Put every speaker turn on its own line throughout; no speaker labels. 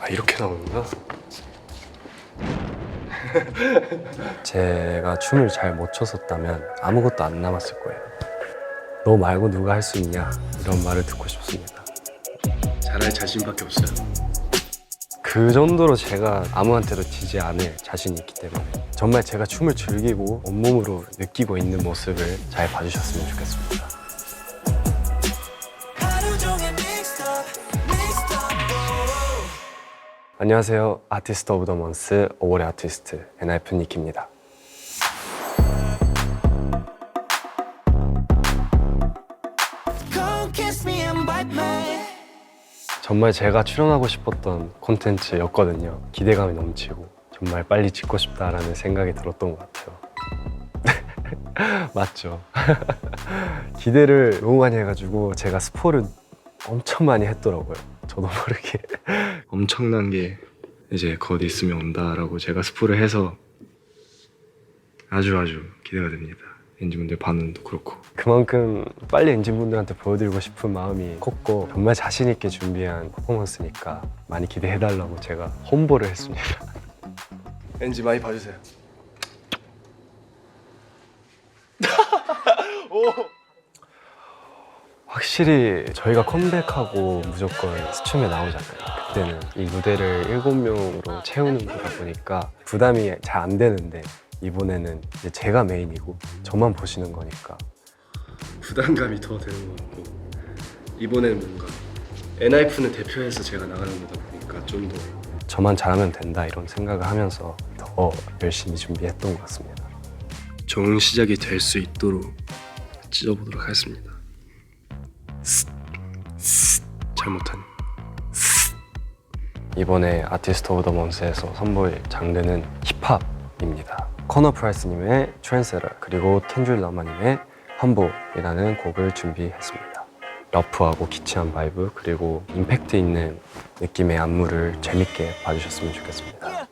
아, 이렇게 나오는구나.
제가 춤을 잘 못 췄었다면 아무것도 안 남았을 거예요. 너 말고 누가 할 수 있냐 이런 말을 듣고 싶습니다.
잘할 자신밖에 없어요.
그 정도로 제가 아무한테도 지지 않을 자신이 있기 때문에 정말 제가 춤을 즐기고 온몸으로 느끼고 있는 모습을 잘 봐주셨으면 좋겠습니다. 안녕하세요. 아티스트 오브 더 먼스 5월의 아티스트 엔하이픈 니키입니다. 정말 제가 출연하고 싶었던 콘텐츠였거든요. 기대감이 넘치고 정말 빨리 찍고 싶다라는 생각이 들었던 것 같아요. 맞죠? 기대를 너무 많이 해가지고 제가 스포를 엄청 많이 했더라고요. 저도 모르게.
엄청난 게 이제 곧 있으면 온다라고 제가 스포를 해서 아주 기대가 됩니다. 엔진분들 반응도 그렇고.
그만큼 빨리 엔진분들한테 보여드리고 싶은 마음이 컸고 정말 자신 있게 준비한 퍼포먼스니까 많이 기대해달라고 제가 홍보를 했습니다.
엔진 많이 봐주세요. 오.
확실히 저희가 컴백하고 무조건 스춤에 나오잖아요. 그때는 이 무대를 7명으로 채우는 거다 보니까 부담이 잘 안 되는데 이번에는 이제 제가 메인이고 저만 보시는 거니까
부담감이 더 되는 것 같고, 이번에는 뭔가 엔하이픈을 대표해서 제가 나가는 거다 보니까 좀 더
저만 잘하면 된다 이런 생각을 하면서 더 열심히 준비했던 것 같습니다.
좋은 시작이 될 수 있도록 찢어보도록 하겠습니다. 잘못한
이번에 아티스트 오브 더 먼스에서 선보일 장르는 힙합입니다. 커너 프라이스님의 트랜스레터 그리고 켄드릭 라마님의 험보이라는 곡을 준비했습니다. 러프하고 키치한 바이브 그리고 임팩트 있는 느낌의 안무를 재밌게 봐주셨으면 좋겠습니다.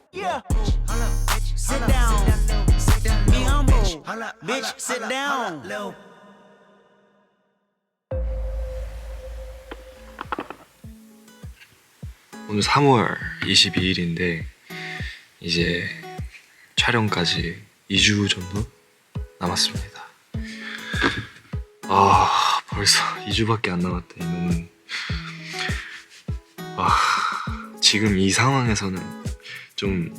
오늘 3월 22일인데 이제 촬영까지 2주 정도 남았습니다. 아, 벌써 2주밖에 안 남았다니 너무 지금 이 상황에서는 좀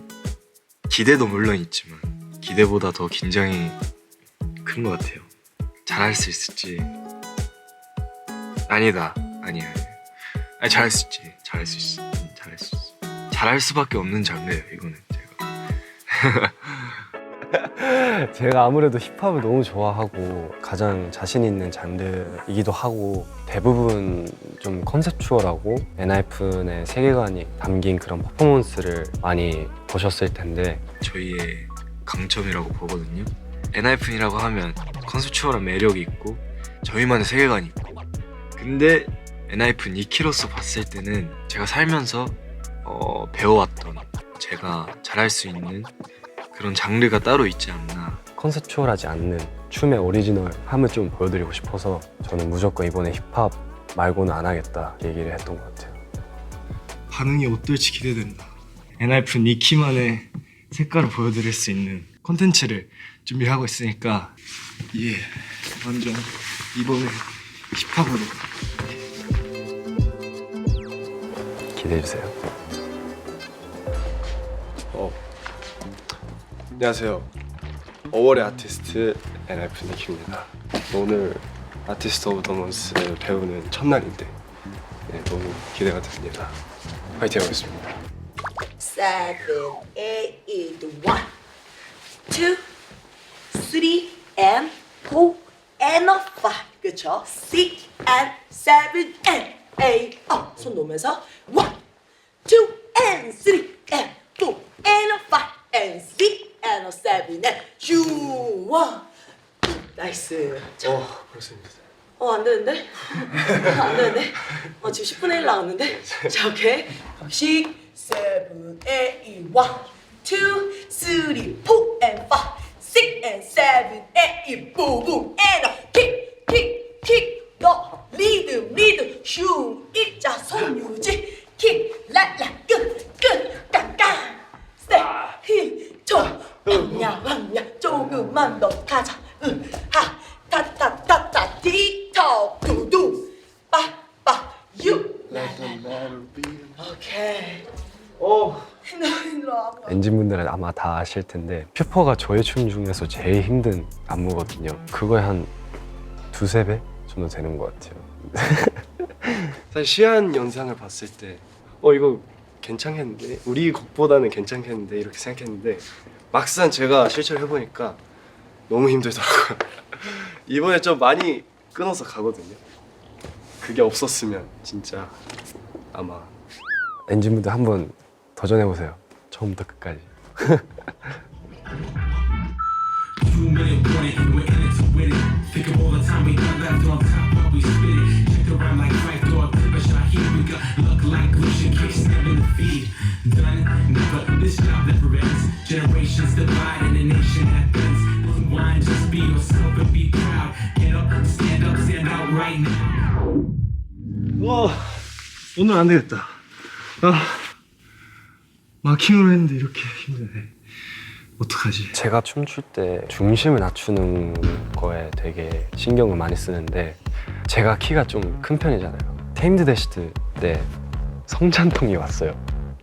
기대도 물론 있지만 기대보다 더 긴장이 큰 것 같아요. 잘할 수 있을지. 아니야. 아니, 잘할 수 있지. 잘할 수 있어. 잘할 수밖에 없는 장르예요, 이거는 제가.
제가 아무래도 힙합을 너무 좋아하고 가장 자신 있는 장르이기도 하고 대부분 좀 컨셉추얼하고 엔하이픈의 세계관이 담긴 그런 퍼포먼스를 많이 보셨을 텐데
저희의 강점이라고 보거든요. 엔하이픈이라고 하면 컨셉추얼한 매력이 있고 저희만의 세계관이 있고, 근데 엔하이픈 니키로서 봤을 때는 제가 살면서 배워왔던 제가 잘할 수 있는 그런 장르가 따로 있지 않나.
컨셉추얼하지 않는 춤의 오리지널함을 좀 보여드리고 싶어서 저는 무조건 이번에 힙합 말고는 안 하겠다 얘기를 했던 것 같아요.
반응이 어떨지 기대된다. 엔하이픈 니키만의 색깔을 보여드릴 수 있는 콘텐츠를 준비하고 있으니까 완전 이번에 힙합으로
기대해주세요.
안녕하세요. 5월의 아티스트 엔하이픈 니키입니다. 오늘 아티스트 오브 더 먼스를 배우는 첫날인데 너무 기대가 됩니다. 화이팅 하겠습니다.
7, 8, 1, 2, 3, and 4, and 5. 그쵸? 6, and 7, and 8. 손 놓으면서 1, 2, and 3, and 4, and 5, and 6, and 7, and 2, 1. 나이스.
그렇습니다.
안 되는데? 안 되는데? 지금 10분의 1 나왔는데? 자, 오케이. 6, 7, 8, 1, 2, 3, 4, and 5, 6, and 7, 8, boom, boom, and kick, kick, kick. 너 리듬, 흉, 입자, 손 유지. kick, 랄라, 끝. 조금만 더 가자. 하 타타타타 틱톡 두두 빠빠 유. 오케이. 힘들어.
엔진분들은 아마 다 아실 텐데 퓨퍼가 저의 춤 중에서 제일 힘든 안무거든요. 그거에 한 두세 배 정도 되는 것 같아요.
사실 시안 영상을 봤을 때 이거 괜찮겠는데? 우리 곡보다는 괜찮겠는데? 이렇게 생각했는데 막상 제가 실제로 해보니까 너무 힘들더라고요. 이번에 좀 많이 끊어서 가거든요. 그게 없었으면 진짜 아마
엔진분들 한번 도전해보세요. 처음부터 끝까지.
오늘 안 되겠다. 마킹으로 했는데 이렇게 힘드네. 어떡하지?
제가 춤출 때 중심을 낮추는 거에 되게 신경을 많이 쓰는데 제가 키가 좀 큰 편이잖아요. 테임드 대시트 때 성찬통이 왔어요.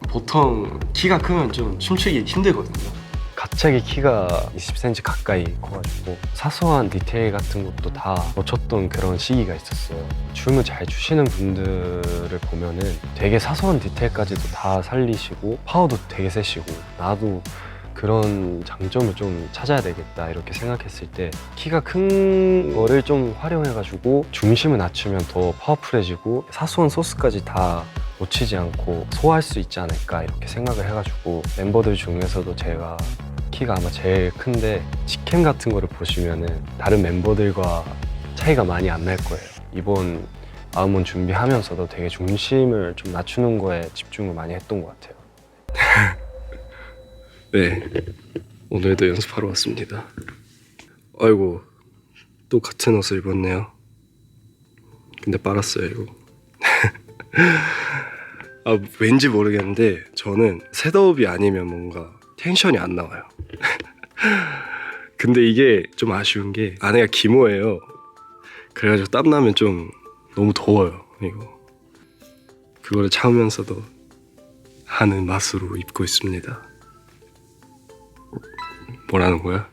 보통 키가 크면 좀 춤추기 힘들거든요.
갑자기 키가 20cm 가까이 커가지고 사소한 디테일 같은 것도 다 놓쳤던 그런 시기가 있었어요. 춤을 잘 추시는 분들을 보면은 되게 사소한 디테일까지도 다 살리시고 파워도 되게 세시고 나도 그런 장점을 좀 찾아야 되겠다 이렇게 생각했을 때 키가 큰 거를 좀 활용해가지고 중심을 낮추면 더 파워풀해지고 사소한 소스까지 다 놓치지 않고 소화할 수 있지 않을까 이렇게 생각을 해가지고 멤버들 중에서도 제가 키가 아마 제일 큰데 직캠 같은 거를 보시면은 다른 멤버들과 차이가 많이 안 날 거예요. 이번 아음원 준비하면서도 되게 중심을 좀 낮추는 거에 집중을 많이 했던 것 같아요.
네, 오늘도 연습하러 왔습니다. 아이고, 또 같은 옷을 입었네요. 근데 빨았어요, 이거. 왠지 모르겠는데 저는 셋업이 아니면 뭔가 텐션이 안 나와요. 근데 이게 좀 아쉬운 게 안에가 기모예요. 그래가지고 땀나면 좀 너무 더워요, 이거. 그거를 참으면서도 하는 맛으로 입고 있습니다. 뭐라는 거야?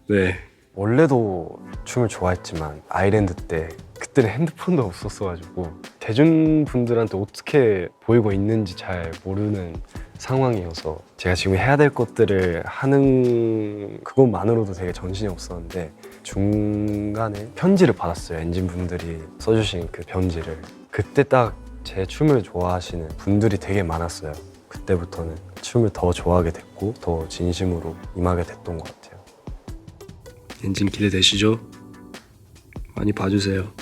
네.
원래도 춤을 좋아했지만 아일랜드 때 그때는 핸드폰도 없었어가지고 대중분들한테 어떻게 보이고 있는지 잘 모르는 상황이어서 제가 지금 해야 될 것들을 하는 그것만으로도 되게 정신이 없었는데 중간에 편지를 받았어요. 엔진분들이 써주신 그 편지를. 그때 딱 제 춤을 좋아하시는 분들이 되게 많았어요. 그때부터는 춤을 더 좋아하게 됐고 더 진심으로 임하게 됐던 것 같아요.
엔진 기대되시죠? 많이 봐주세요.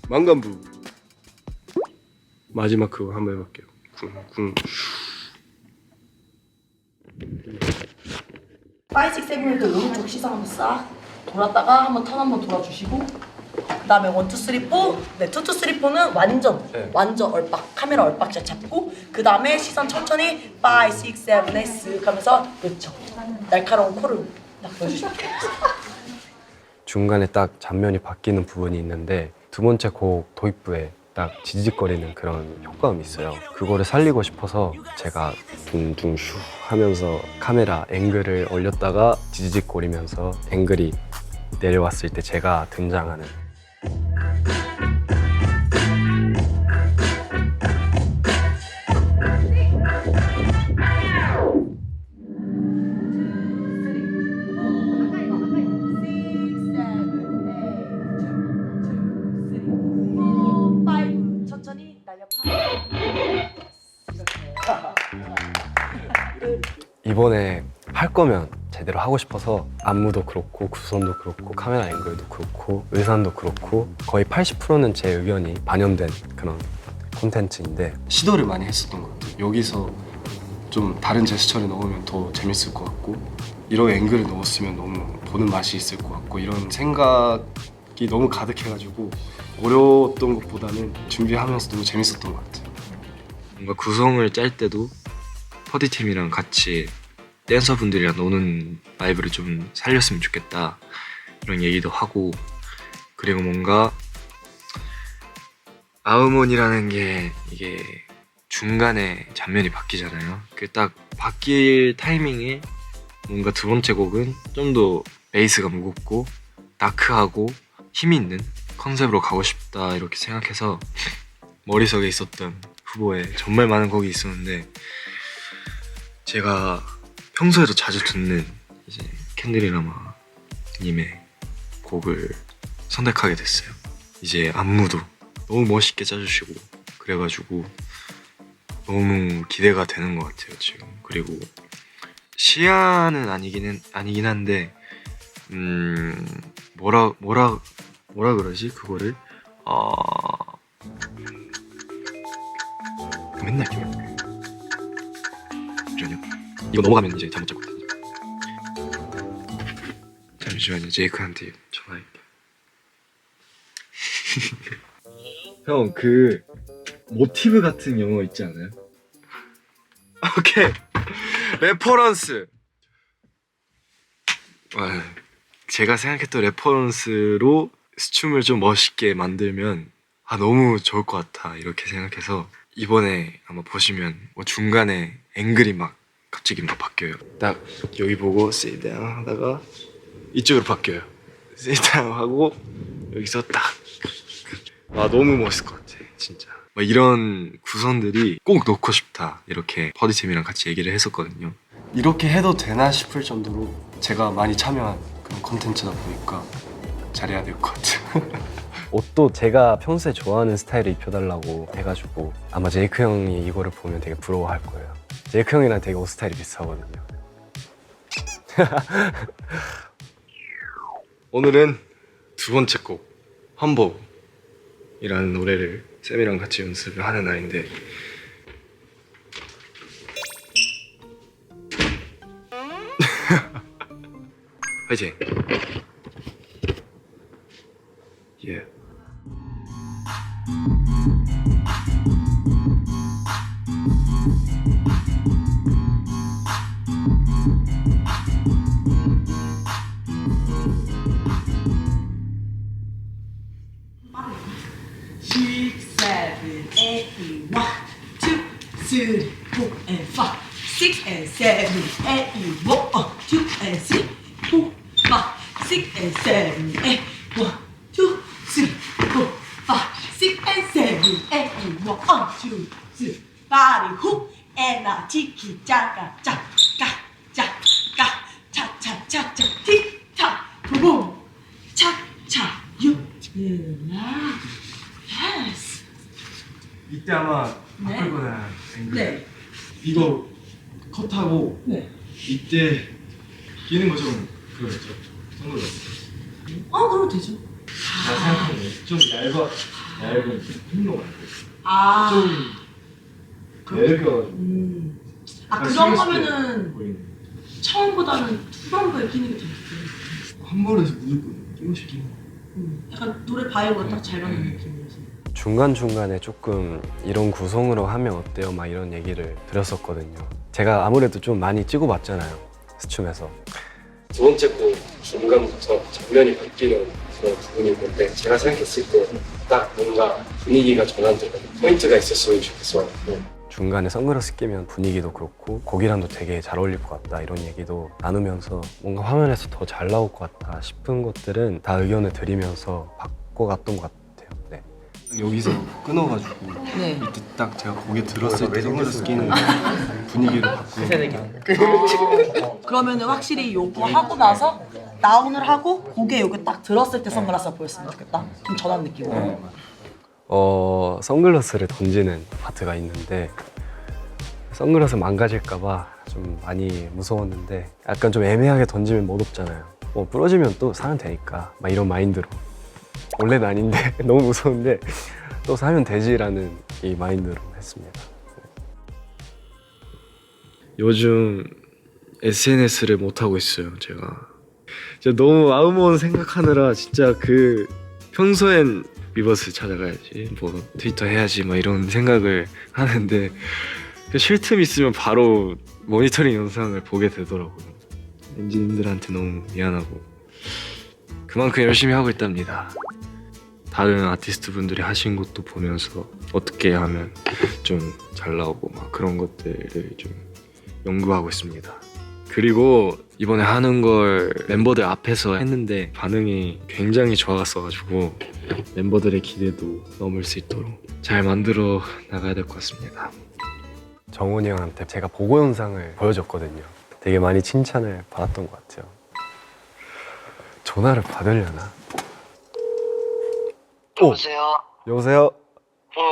망간부 마지막 그거 한번 해볼게요. 쿵쿵.
5, 6, 7을 오른쪽 시선 한번 싹 돌았다가 한번 턴 한번 돌아주시고 그 다음에 1, 2, 3, 4 네, 2, 2, 3, 4는 완전 얼빡 카메라 얼빡 잘 잡고 그 다음에 시선 천천히 5, 6, 7에 쓱 하면서 그렇죠 날카로운 코를 딱 보여주시면 돼요.
중간에 딱 장면이 바뀌는 부분이 있는데 두 번째 곡 도입부에 딱 지지직거리는 그런 효과음이 있어요. 그거를 살리고 싶어서 제가 둥둥 슈 하면서 카메라 앵글을 올렸다가 지지직거리면서 앵글이 내려왔을 때 제가 등장하는
천천히 날려파
이번에 할 거면 제대로 하고 싶어서 안무도 그렇고 구성도 그렇고 카메라 앵글도 그렇고 의상도 그렇고 거의 80%는 제 의견이 반영된 그런 콘텐츠인데
시도를 많이 했었던 것 같아요. 여기서 좀 다른 제스처를 넣으면 더 재밌을 것 같고 이런 앵글을 넣었으면 너무 보는 맛이 있을 것 같고 이런 생각이 너무 가득해가지고 어려웠던 것보다는 준비하면서 너무 재밌었던 것 같아요.
뭔가 구성을 짤 때도 퍼디팀이랑 같이 댄서분들이랑 노는 바이브를 좀 살렸으면 좋겠다 이런 얘기도 하고, 그리고 뭔가 아우몬이라는 게 이게 중간에 장면이 바뀌잖아요. 그 딱 바뀔 타이밍에 뭔가 두 번째 곡은 좀 더 베이스가 무겁고 다크하고 힘 있는 컨셉으로 가고 싶다 이렇게 생각해서 머릿속에 있었던 후보에 정말 많은 곡이 있었는데, 제가 평소에도 자주 듣는 이제 캔드릭 라마님의 곡을 선택하게 됐어요. 이제 안무도 너무 멋있게 짜주시고 그래가지고 너무 기대가 되는 것 같아요 지금. 그리고 시아는 아니긴 한데 뭐라 그러지 그거를 맨날 기억. 잠시만요. 이거 넘어가면 이제 잘못 잡거든요. 잠시만요. 제이크한테 전화할게요. 형, 그 모티브 같은 영어 있지 않아요? 오케이. 레퍼런스. 제가 생각했던 레퍼런스로 스춤을 좀 멋있게 만들면 너무 좋을 것 같아 이렇게 생각해서, 이번에 아마 보시면 뭐 중간에 앵글이 막 갑자기 막 바뀌어요. 딱 여기 보고 sit down 하다가 이쪽으로 바뀌어요. sit down 하고 여기서 딱 너무 멋있을 것 같아 진짜. 막 이런 구성들이 꼭 넣고 싶다 이렇게 퍼디팀이랑 같이 얘기를 했었거든요.
이렇게 해도 되나 싶을 정도로 제가 많이 참여한 그런 콘텐츠다 보니까 잘해야 될 것 같아요.
옷도 제가 평소에 좋아하는 스타일을 입혀달라고 해가지고 아마 제이크 형이 이거를 보면 되게 부러워할 거예요. 제이크 형이랑 되게 옷 스타일이 비슷하거든요.
오늘은 두 번째 곡 험복이라는 노래를 쌤이랑 같이 연습을 하는 날인데, 화이팅! 예.
Six, seven, eight, one, two, three, four, and five. Six and seven, eight, one, two, and three, four, five. Six and seven, eight, one, two, three, four, five. Six and seven, eight, one, two, three. Body hook and a tiki taka taka taka cha cha cha cha tick tock boom cha cha you yeah. Yes.
이때 아마
네.
바꿀 거잖아요.
네.
이거 컷하고
네.
이때 끼는 거 좀 그거였죠. 선글라스.
그러면 되죠.
제가 생각하는 좀 얇은 흰거 말고
아.
좀 얇아가지고
그런 거면은
보이는.
처음보다는 후반부에 끼는 게 더 좋고.
한 번에서 무조건 끼고 싶긴 해.
약간 노래 바이브가 딱 잘 맞는 느낌이어서.
중간중간에 조금 이런 구성으로 하면 어때요? 막 이런 얘기를 드렸었거든요. 제가 아무래도 좀 많이 찍어봤잖아요, 스춤에서.
두 번째 곡 중간부터 장면이 바뀌는 그런 부분이 있는데, 제가 생각했을 때 딱 뭔가 분위기가 전환되는 포인트가 있었으면 좋겠어요.
중간에 선글라스 끼면 분위기도 그렇고 곡이랑도 되게 잘 어울릴 것 같다 이런 얘기도 나누면서 뭔가 화면에서 더 잘 나올 것 같다 싶은 것들은 다 의견을 드리면서 바꿔갔던 것 같아요. 네.
여기서 끊어가지고
네.
이때 딱 제가 곡에 들었을 때 선글라스 끼는 분위기를 바꾸는.
그러면은 확실히 요거 하고 나서 다운을 하고 곡에 요거 딱 들었을 때 선글라스가 보였으면 좋겠다. 좀 전환 느낌으로.
선글라스를 던지는 파트가 있는데 선글라스 망가질까봐 좀 많이 무서웠는데, 약간 좀 애매하게 던지면 멋없잖아요. 뭐 부러지면 또 사면 되니까 막 이런 마인드로, 원래는 아닌데 너무 무서운데 또 사면 되지라는 이 마인드로 했습니다.
요즘 SNS를 못 하고 있어요. 제가 진짜 너무 아우몬 생각하느라 진짜 평소엔 위버스 찾아가야지, 뭐 트위터 해야지 막 이런 생각을 하는데 그 쉴 틈 있으면 바로 모니터링 영상을 보게 되더라고요. 엔지님들한테 너무 미안하고 그만큼 열심히 하고 있답니다. 다른 아티스트 분들이 하신 것도 보면서 어떻게 하면 좀 잘 나오고 막 그런 것들을 좀 연구하고 있습니다. 그리고 이번에 하는 걸 멤버들 앞에서 했는데 반응이 굉장히 좋았어가지고 멤버들의 기대도 넘을 수 있도록 잘 만들어 나가야 될 것 같습니다.
정훈이 형한테 제가 보고 영상을 보여줬거든요. 되게 많이 칭찬을 받았던 것 같아요. 전화를 받으려나?
여보세요?
여보세요?
응.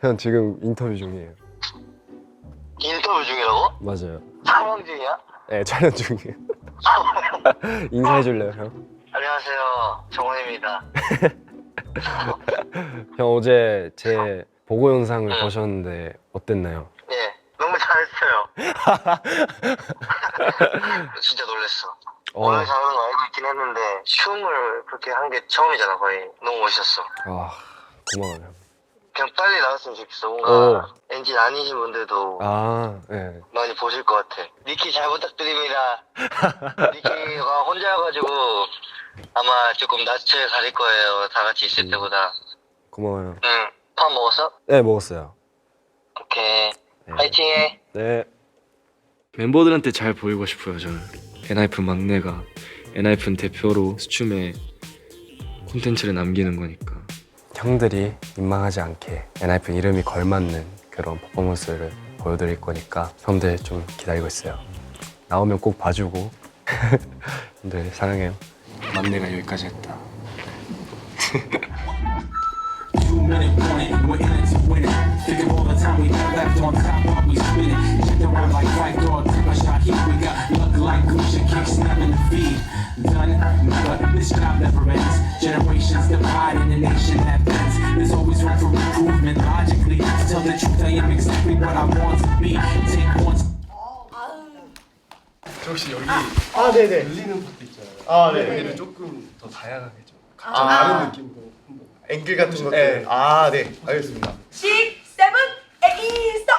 형 지금 인터뷰 중이에요.
인터뷰 중이라고?
맞아요.
촬영 중이야?
네, 촬영 중이에요. 인사해줄래요, 형?
안녕하세요. 정원입니다.
형 어제 제 보고 영상을 보셨는데 어땠나요?
예. 너무 잘했어요. 진짜 놀랬어. 오늘 잘하는 거 알고 있긴 했는데 춤을 그렇게 한 게 처음이잖아 거의. 너무 멋있었어.
아, 고마워요.
그냥 빨리 나왔으면 좋겠어. 뭔가 엔진 아니신 분들도
아, 네.
많이 보실 것 같아. 니키 잘 부탁드립니다. 니키가 혼자여가지고 아마 조금 낯을 가릴 거예요. 다 같이 있을 때보다.
고마워요.
응. 밥 먹었어?
네, 먹었어요.
오케이.
네.
파이팅해.
네.
멤버들한테 잘 보이고 싶어요. 저는 엔하이픈 막내가 엔하이픈 대표로 수춤에 콘텐츠를 남기는 거니까.
형들이 민망하지 않게 엔하이픈 이름이 걸맞는 그런 퍼포먼스를 보여드릴 거니까 형들 좀 기다리고 있어요. 나오면 꼭 봐주고. 형들 사랑해요.
막내가 여기까지 했다.
Think of all the time we got left on top while we spinning. Checked around like fight dog, take my shot here. We got luck like Gucci, kick snapping the feed. Done, but this job never ends. Generations divide in a nation that bends. There's always room for improvement. Logically, to tell the truth, I am exactly what I want to be. Take one.
혹시 여기
네네.
들리는 것도 있잖아요.
네.
여기를 조금 더 다양하게 좀
다른
느낌으로 한번.
앵글 같은 것들.
네.
네. 알겠습니다.
6, 7, 8, 스톱!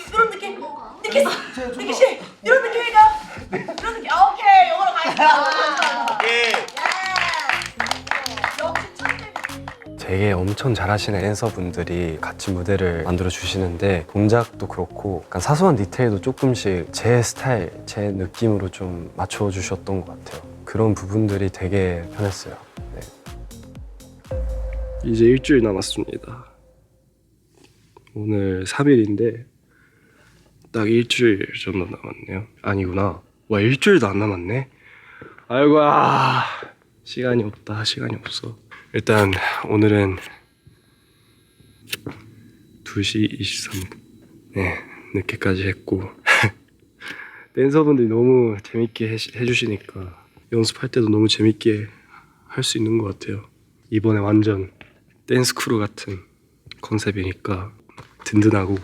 이런 느낌? 느끼 씨! 이런 느낌인가? 이런 느낌. 오케이, 이거로 가겠습니다.
예.
역시 천재.
되게 엄청 잘하시는 댄서분들이 같이 무대를 만들어 주시는데 동작도 그렇고 약간 사소한 디테일도 조금씩 제 스타일, 제 느낌으로 좀 맞춰 주셨던 것 같아요. 그런 부분들이 되게 편했어요. 네.
이제 일주일 남았습니다. 오늘 3일인데 딱 일주일 정도 남았네요. 아니구나. 와, 일주일도 안 남았네. 아이고, 시간이 없다. 시간이 없어. 일단 오늘은 2시 23분. 네, 늦게까지 했고 댄서분들이 너무 재밌게 해주시니까 연습할 때도 너무 재밌게 할 수 있는 것 같아요. 이번에 완전 댄스 크루 같은 컨셉이니까 든든하고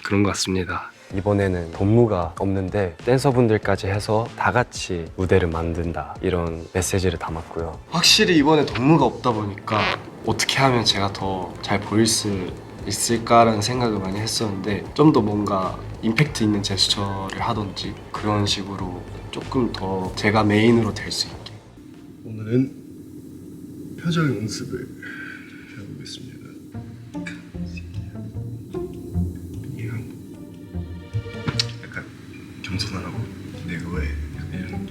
그런 것 같습니다.
이번에는 본무가 없는데 댄서분들까지 해서 다 같이 무대를 만든다 이런 메시지를 담았고요.
확실히 이번에 동무가 없다 보니까 어떻게 하면 제가 더 잘 보일 수 있을까라는 생각을 많이 했었는데 좀 더 뭔가 임팩트 있는 제스처를 하던지 그런 식으로 조금 더 제가 메인으로 될 수 있게 오늘은 표정 연습을 해보겠습니다. 약간 겸손하라고 내 그거에 약간 이런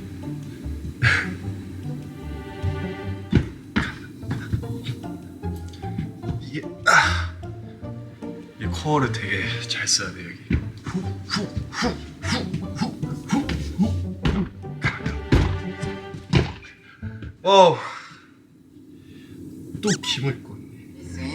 이게 이 코어를 되게 잘 써야 돼 여기. 또 김을 꽂네.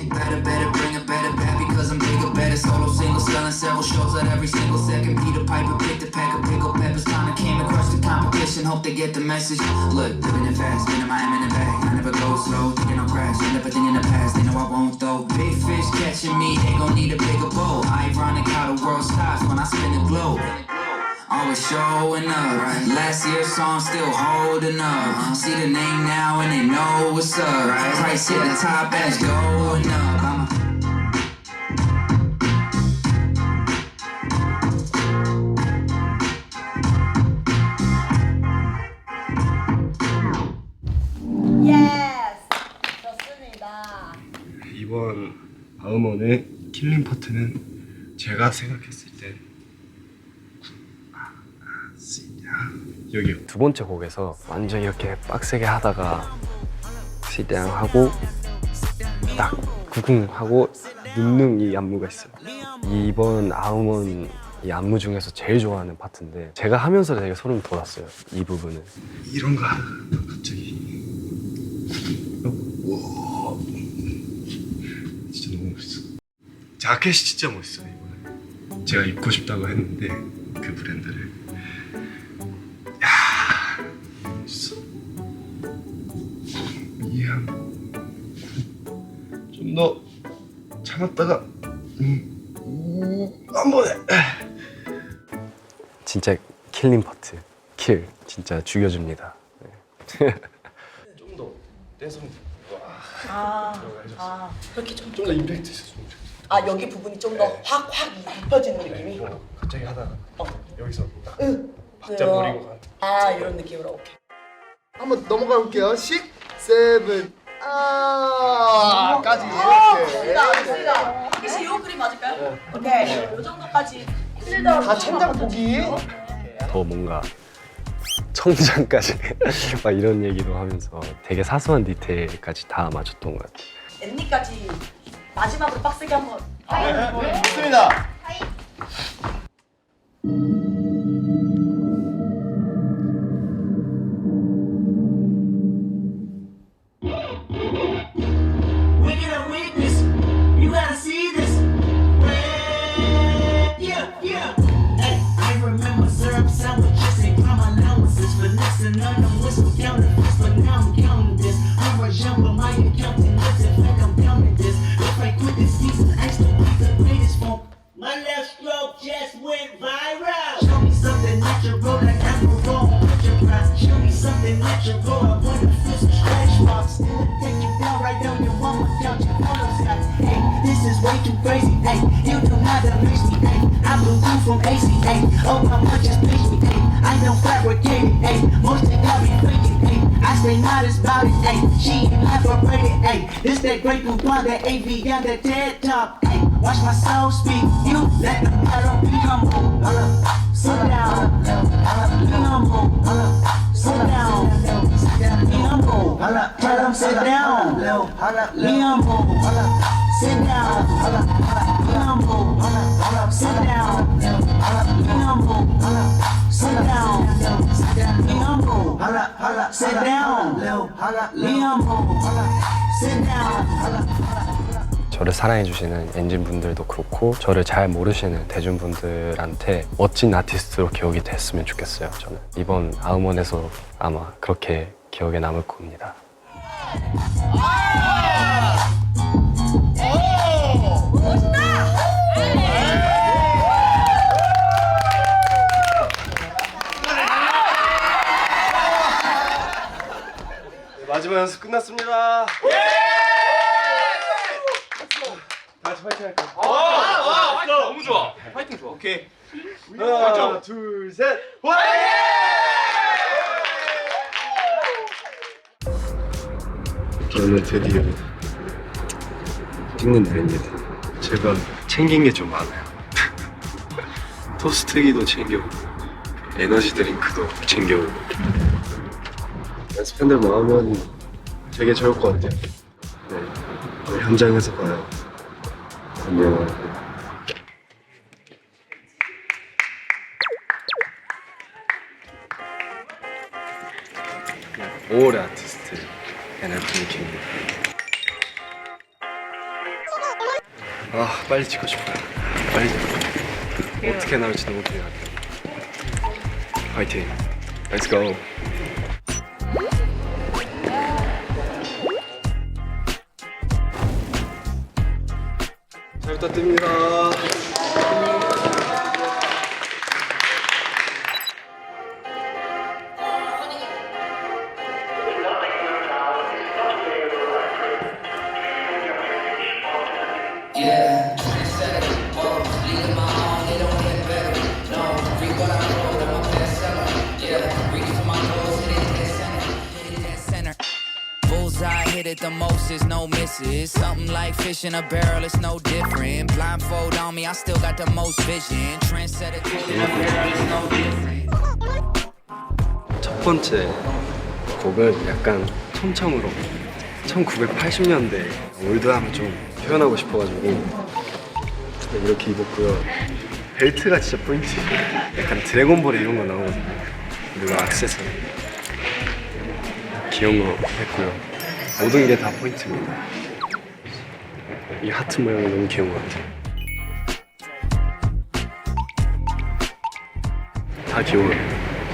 Better, bring it better, bad because I'm bigger, better. Solo, single, selling several shows at every single second. Peter Piper picked a pack of pickle peppers. Kinda came and crushed the competition. Hope they get the message. Look, living it fast, been in my eminent bag. I never go slow, thinking I'll crash. End everything in the past, they know I won't though. Big fish catching me, they gon' need a bigger bowl. Ironic how the world stops when I spin the globe. Always showing up. Last year's song still holding up. See the name now and they know what's up. Price hit the top as going up.
감사합니다.
이번 아우먼의 킬링 파트는 제가 생각했을 때 여기요.
두 번째 곡에서 완전 이렇게 빡세게 하다가 sit down 하고 딱 구궁 하고 눕는 이 안무가 있어요. 이번 아우먼 이 안무 중에서 제일 좋아하는 파트인데 제가 하면서 되게 소름 돋았어요. 이 부분은.
이런 거 하다가 갑자기 우와 진짜 너무 멋있어. 자켓이 진짜 멋있어요. 이번에 제가 입고 싶다고 했는데 그 브랜드를 야 멋있어. 이해함 좀 더 참았다가 한 번에
진짜 킬링 파트. 킬. 진짜 죽여줍니다. 네.
좀 더 댄서
그렇게 좀.
좀 더 임팩트 있었으면 좋겠어.
아, 여기 부분이 좀 더 확확 입혀지는 느낌이?
갑자기 하다가 여기서 딱
응.
박자 버리고 가는.
아, 이런 느낌으로. 오케이.
한번 넘어가 볼게요. 6, 7, 까지 이렇게.
알겠습니다. 혹시 이 그림 맞을까요? 오케이. 이 정도까지.
다 천장 보기.
더 뭔가 청장까지 막 이런 얘기도 하면서 되게 사소한 디테일까지 다 맞췄던 것 같아요.
엔딩까지 마지막으로 빡세게 한번.
좋습니다.
We get a witness. You gotta see this. Yeah, yeah. Hey, I remember syrup sandwiches and crime allowances. Finessing on them whistle counterfeits, but now I'm counting this. I'm a jump, but my accountant looks it like I'm counting this. If I quit this season, I still be the greatest form. My left stroke just went viral. Show me something natural like Afro put your price. Show me something natural. I want to feel some stretch marks. Take you down right down your one without your photos. Hey, this is way too crazy. Hey, you do not amaze me. Hey, I blew through from ACA. Oh, how much is page me? Hey, I don't fabricate it. Hey, most of that be faking. Hey, I stay modest about it. Hey, she ain't elaborated. Hey, this that great boudoir, that AV on that TED Talk. Hey, watch my soul speak. You let the battle be humble. Sit down. Be humble. Sit down. Be humble. Tell them sit down. Be humble. Sit down. Be humble. Sit down. Be humble. Sit down. Be humble. Sit down. Be humble. Sit down.
저를 사랑해주시는 엔진분들도 그렇고 저를 잘 모르시는 대중분들한테 멋진 아티스트로 기억이 됐으면 좋겠어요. 저는 이번 아우먼에서 아마 그렇게 기억에 남을 겁니다.
마지막 연습 끝났습니다. 다 같이 파이팅 할까요?
너무 좋아. 파이팅 좋아.
오케이. 하나, 둘, 셋. 파이팅! 저는 드디어 찍는 날입니다. 제가 챙긴 게 좀 많아요. 토스트기도 챙겨오고 에너지 드링크도 챙겨오고 연습팬들 마음은 되게 좋을 것 같아요. 네, 우리 현장에서 봐요. 안녕. 올 아티스트 NF 킹입니다. 아 빨리 찍고 싶어요. 빨리 어떻게 나올지 너무 기대가 돼요. 파이팅. Let's go. 잘 부탁드립니다.
Yeah, leading my own, it don't get better. No, read what I wrote, I'm a bestseller. Yeah, reading for my goals, hit it dead center. Hit it dead center. Bullseye, hit it the most is no misses. Something like fish in a barrel, it's no different. Blindfold on me, I still got the most vision. Trendsetter, fish in a barrel, it's no different.
첫 번째 곡은 약간 촘촘으로 1980년대 올드함을 좀 표현하고 싶어가지고 이렇게 입었고요. 벨트가 진짜 포인트. 약간 드래곤볼에 이런 거 나오거든요. 그리고 액세서리 귀여운 거 했고요. 모든 게 다 포인트입니다. 이 하트 모양이 너무 귀여운 것 같아요. 다 귀여워요.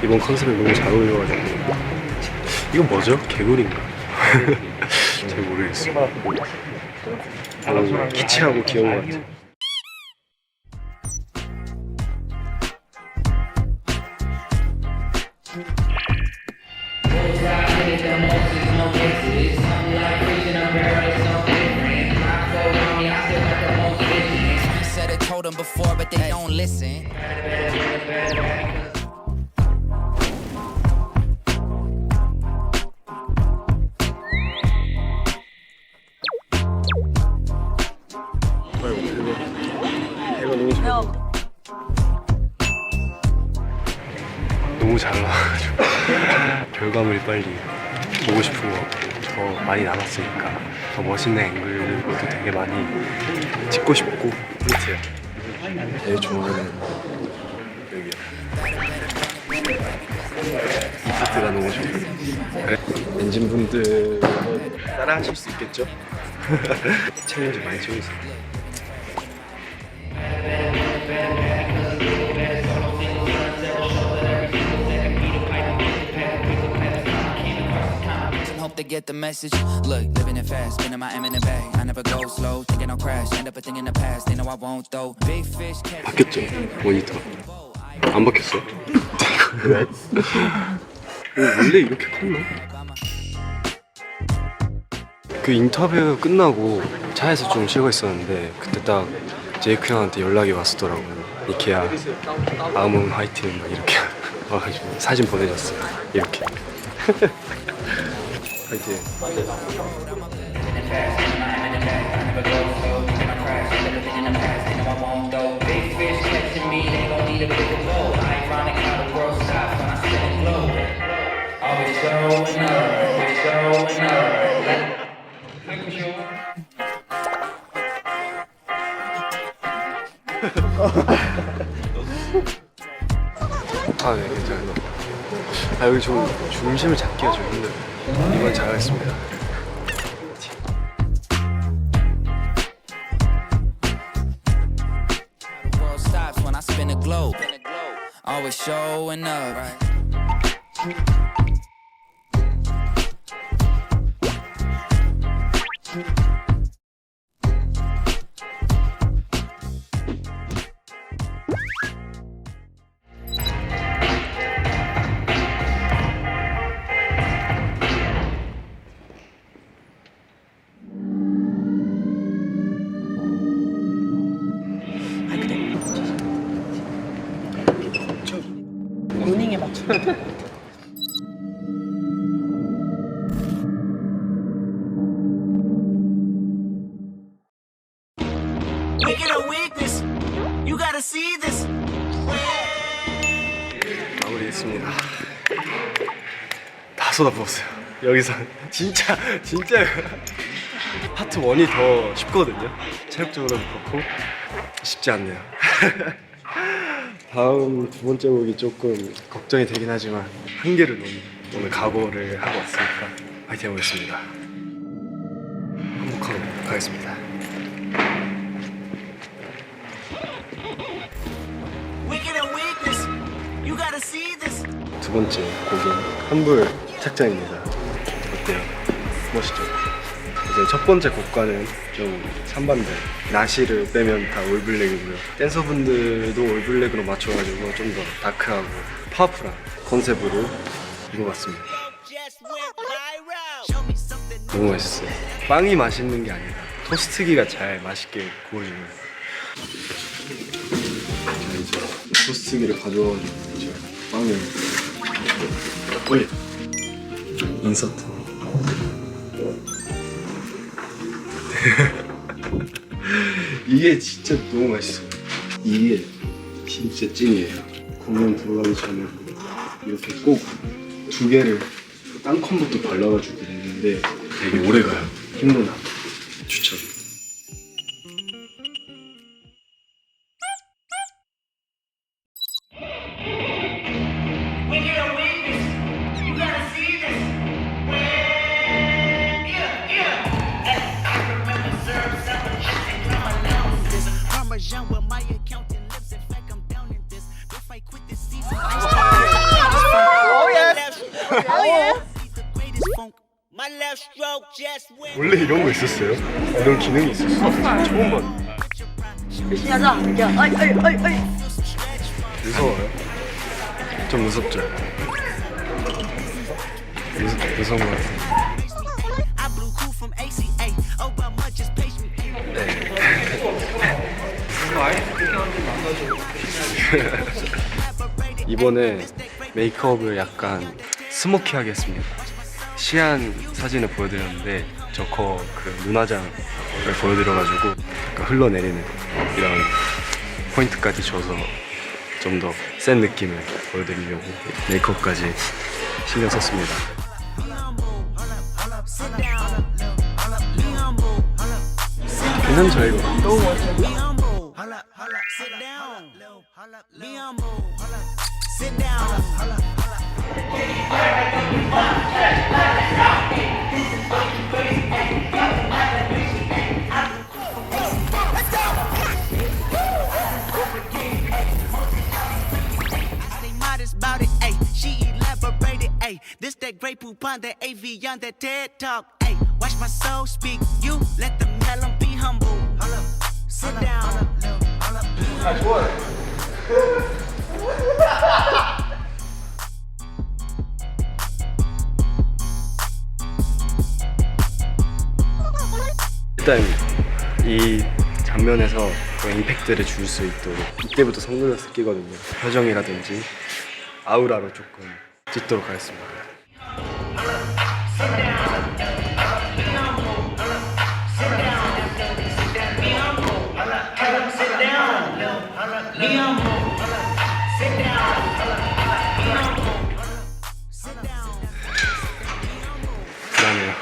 이번 컨셉에 너무 잘 어울려가지고. 이거 뭐죠? 개구리인가? 잘 모르겠어요. 너무 키치하고 귀여운 것 같아요.
Said it, told them before, but they don't listen.
배가 너무 좋아. 너무 잘 나와가지고 결과물이 빨리 보고 싶은 거 같고 더 많이 남았으니까 더 멋있는 앵글도 되게 많이 찍고 싶고 포인트야. 제일 좋아하는 여기요. 이 파트가 너무 좋아요. 엔진분들 따라 하실 수 있겠죠? 챌린지 많이 찍으세요.
Hope they get the message. Look, living it fast, spinning my M in the bag. I never go slow, thinking I'll crash. End up a thing in the past, they know I won't though. Big fish catch.
바뀌었죠? 모니터 안 바뀌었어? 왜? 원래 이렇게 컸나? 그 인터뷰 끝나고 차에서 좀 쉬고 있었는데 그때 딱 제이크 형한테 연락이 왔었더라고요. 니키야 마음은 화이팅 막 이렇게 와가지고 사진 보내줬어요. 이렇게 화이팅.
Big fish catching me, they gon' need a bigger boat. Ironic how the world stops when I spin it glow. Always showing up, always showing up.
아, 네, 괜찮아요. 아, 여기 좀 중심을 잡기가 좀 힘들어요. 이번 잘하겠습니다.
The world stops when I spin a globe. Always showing up.
모닝에 맞춰.
마무리했습니다. 다 쏟아부었어요. 여기서 진짜 파트 1이 더 쉽거든요. 체력적으로도 그렇고 쉽지 않네요. 다음 두 번째 곡이 조금 걱정이 되긴 하지만 한계를 너무 오늘 각오를 하고 왔으니까 파이팅 해보겠습니다. 한복하러 가겠습니다. 두 번째 곡은 환불 착장입니다. 어때요? 멋있죠? 이제 첫 번째 곡과는 좀 상반된, 나시를 빼면 다 올블랙이고요. 댄서분들도 올블랙으로 맞춰가지고 좀 더 다크하고 파워풀한 컨셉으로 입어봤습니다. 너무 맛있어요. 빵이 맛있는 게 아니라 토스트기가 잘 맛있게 구워주는. 자, 이제 토스트기를 가져와가지고 이제 빵을 인서트.
이게 진짜 너무 맛있어요. 이게 진짜 찐이에요. 공연 들어가기 전에 이렇게 꼭 2개를 땅콩부터 발라가지고 먹는데 되게 오래 가요. 힘도 나고 추천.
Parmesan where my accountant lives. In fact, I'm down in this. If I quit this season,
Oh yes. Oh yes.
the greatest funk. My left stroke just went.
원래 이런 거 있었어요? 이런 기능이 있었어요? 처음 봤.
열심히 하자. 야, 어이.
무서워요? 좀 무섭죠? 무서운 거 같아요.
I blew cool from ACA. Obama just paged me.
이번에 메이크업을 약간 스모키하게 했습니다. 시안 사진을 보여드렸는데 저커 그 눈화장을 보여드려가지고 약간 흘러내리는 이런 포인트까지 줘서 좀 더 센 느낌을 보여드리려고 메이크업까지 신경 썼습니다. 괜찮죠 이거? 너무 멋져.
Sit down. Be humble. Sit down. I stay modest about it, ayy. She elaborated, ayy. This that great poop on that AV on that TED Talk, ayy. Watch my soul speak. You let them tell them be humble. Sit down.
일단 이 장면에서 더 임팩트를 줄 수 있도록 이때부터 선글라스 끼거든요. 표정이라든지 아우라로 조금 찍도록 하겠습니다. 불안해요.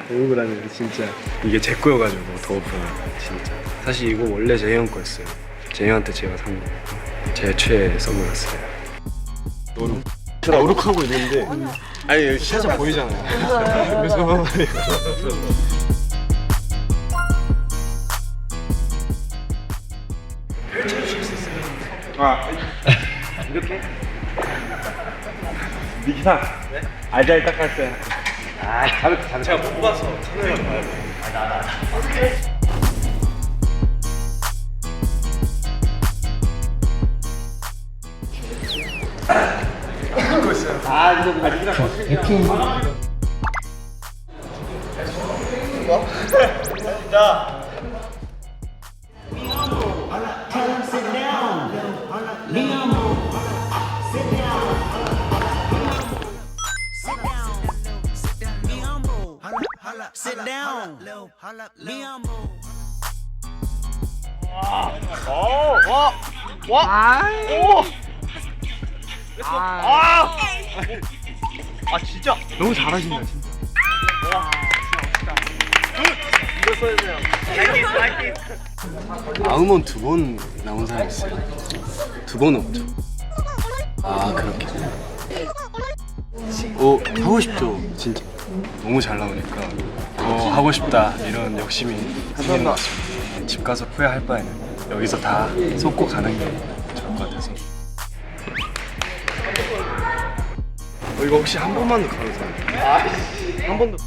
너무 불안해요 진짜. 이게 제 거여가지고 더 불안해요 진짜. 사실 이거 원래 제이 형 거였어요. 제이 형한테 제가 산 제 최애 선글라스예요.
노력하고 있는데 아니 살짝 보이잖아요. 그래서
이렇게? 니키상 알잘 닦았어요. 잘했다. 제가 못 봐서 카메라 봐야 돼.
Sit down. Be humble.
너무 잘하신다 진짜. 아우먼 2번 나온 사람 있어요? 2번 없죠? 아 그렇게. 하고 싶죠 진짜. 너무 잘 나오니까 하고 싶다 이런 욕심이 생기는 것 같습니다. 집 가서 후회할 바에는 여기서 다 쏟고 가는 게 좋을 것 같아서. 이거 혹시 한 번만 더 가도 돼요? 한 번 더.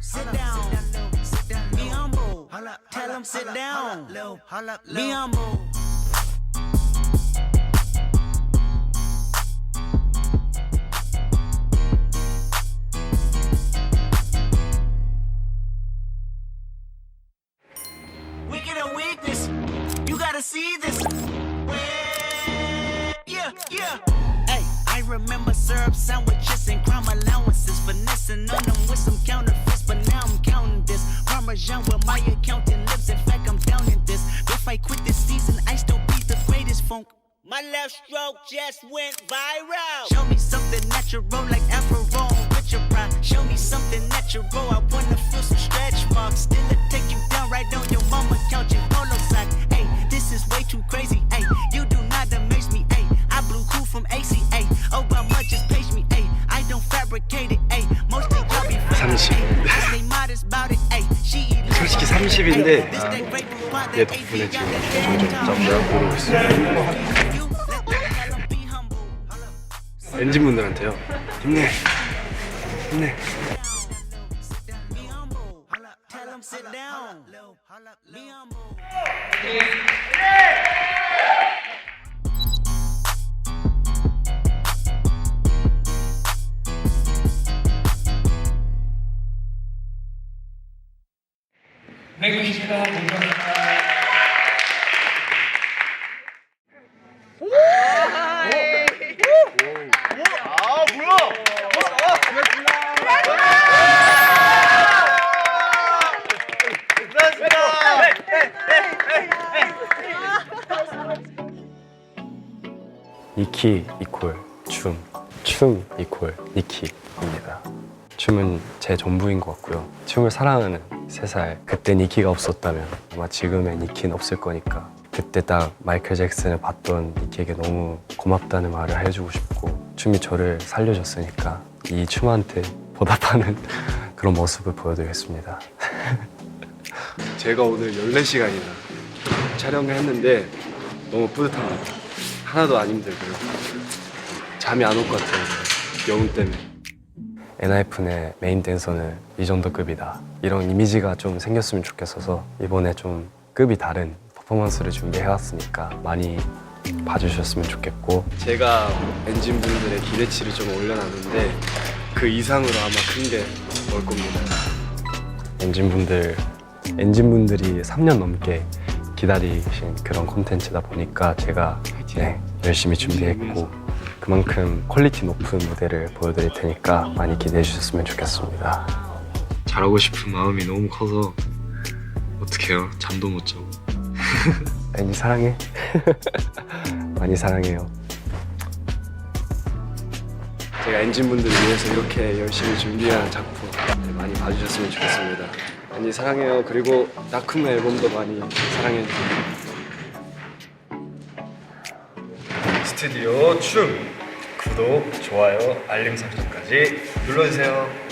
Sit down. Be humble. Tell them sit down. Be humble. We get a weakness. You gotta see this. Yeah. Hey, I remember syrup sandwiches and crime allowances for left stroke just went viral. Show me something natural like Afro with your pride. Show me something natural. I wanna feel some stretch marks. Still take you down right on your mama couch in polo sock. Hey, this is way too crazy. Hey, you do not amaze me. Hey, I blew cool from ACA. Obama just page me. Hey, I don't fabricate it. Hey, mostly y'all be
30.
Stay modest about it. Hey, she
솔직히 30인데 얘 덕분에 지금 점점 보고 있어요. 엔진분들한테요. 힘내. 힘내.
Tell them sit down. Be humble.
니키 이퀄 춤, 춤 이퀄 니키입니다. 춤은 제 전부인 것 같고요. 춤을 사랑하는 3살, 그때 니키가 없었다면 아마 지금의 니키는 없을 거니까 그때 딱 마이클 잭슨을 봤던 니키에게 너무 고맙다는 말을 해주고 싶고, 춤이 저를 살려줬으니까 이 춤한테 보답하는 그런 모습을 보여드리겠습니다.
제가 오늘 14시간이나 촬영을 했는데 너무 뿌듯합니다. 하나도 안 힘들고요. 잠이 안 올 것 같아요. 영웅 때문에.
엔하이픈의 메인 댄서는 이 정도 급이다, 이런 이미지가 좀 생겼으면 좋겠어서 이번에 좀 급이 다른 퍼포먼스를 준비해왔으니까 많이 봐주셨으면 좋겠고,
제가 엔진분들의 기대치를 좀 올려놨는데 그 이상으로 아마 큰 게 올 겁니다.
엔진분들이 3년 넘게 기다리신 그런 콘텐츠다 보니까 제가 열심히 준비했고 그만큼 퀄리티 높은 무대를 보여드릴 테니까 많이 기대해 주셨으면 좋겠습니다.
잘하고 싶은 마음이 너무 커서 어떡해요. 잠도 못 자고.
많이 사랑해. 많이 사랑해요.
제가 엔진분들을 위해서 이렇게 열심히 준비한 작품 많이 봐주셨으면 좋겠습니다. 많이 사랑해요. 그리고 나쿠마 앨범도 많이 사랑해주세요.
스튜디오 춤 구독, 좋아요, 알림 설정까지 눌러주세요.